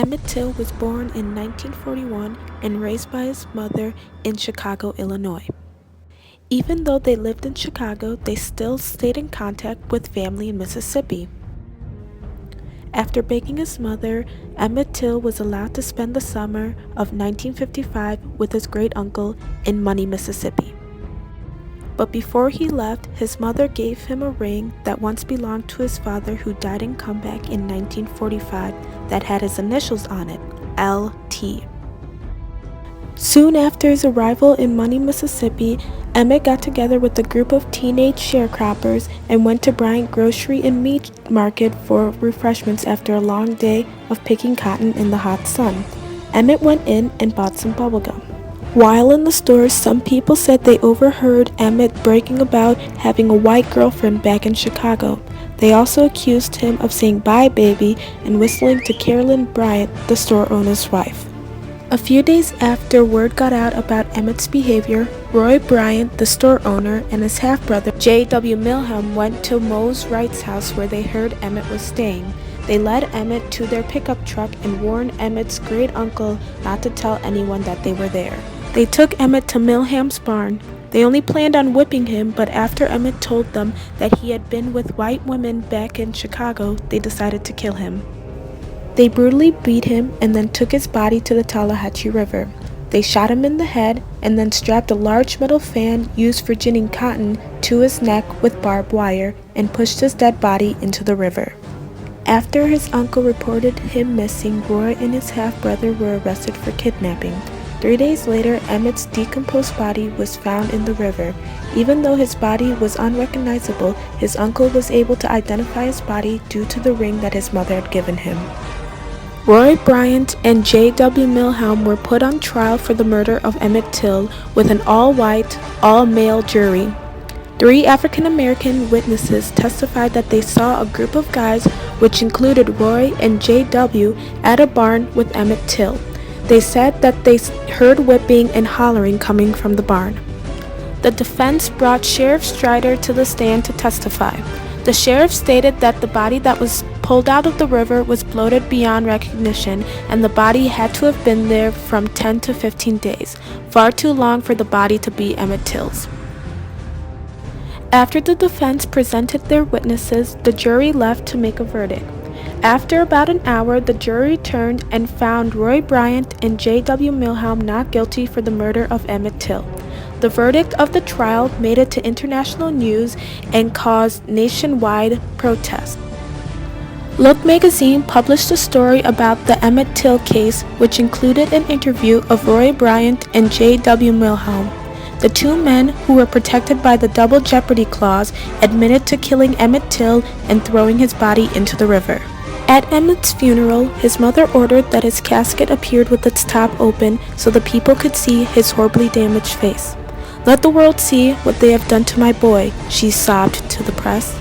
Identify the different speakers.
Speaker 1: Emmett Till was born in 1941 and raised by his mother in Chicago, Illinois. Even though they lived in Chicago, they still stayed in contact with family in Mississippi. After begging his mother, Emmett Till was allowed to spend the summer of 1955 with his great-uncle in Money, Mississippi. But before he left, his mother gave him a ring that once belonged to his father, who died in Comeback in 1945, that had his initials on it, LT. Soon after his arrival in Money, Mississippi, Emmett got together with a group of teenage sharecroppers and went to Bryant Grocery and Meat Market for refreshments after a long day of picking cotton in the hot sun. Emmett went in and bought some bubblegum. While in the store, some people said they overheard Emmett bragging about having a white girlfriend back in Chicago. They also accused him of saying "bye baby" and whistling to Carolyn Bryant, the store owner's wife. A few days after word got out about Emmett's behavior, Roy Bryant, the store owner, and his half-brother, J.W. Milham, went to Mose Wright's house where they heard Emmett was staying. They led Emmett to their pickup truck and warned Emmett's great-uncle not to tell anyone that they were there. They took Emmett to Milham's barn. They only planned on whipping him, but after Emmett told them that he had been with white women back in Chicago, they decided to kill him. They brutally beat him and then took his body to the Tallahatchie River. They shot him in the head and then strapped a large metal fan used for ginning cotton to his neck with barbed wire and pushed his dead body into the river. After his uncle reported him missing, Roy and his half-brother were arrested for kidnapping. 3 days later, Emmett's decomposed body was found in the river. Even though his body was unrecognizable, his uncle was able to identify his body due to the ring that his mother had given him. Roy Bryant and J.W. Milham were put on trial for the murder of Emmett Till with an all-white, all-male jury. 3 African-American witnesses testified that they saw a group of guys, which included Roy and J.W., at a barn with Emmett Till. They said that they heard whipping and hollering coming from the barn. The defense brought Sheriff Strider to the stand to testify. The sheriff stated that the body that was pulled out of the river was bloated beyond recognition, and the body had to have been there from 10 to 15 days, far too long for the body to be Emmett Till's. After the defense presented their witnesses, the jury left to make a verdict. After about an hour, the jury returned and found Roy Bryant and J.W. Milham not guilty for the murder of Emmett Till. The verdict of the trial made it to international news and caused nationwide protests. Look magazine published a story about the Emmett Till case, which included an interview of Roy Bryant and J.W. Milham. The 2 men, who were protected by the double jeopardy clause, admitted to killing Emmett Till and throwing his body into the river. At Emmett's funeral, his mother ordered that his casket appeared with its top open so the people could see his horribly damaged face. "Let the world see what they have done to my boy," she sobbed to the press.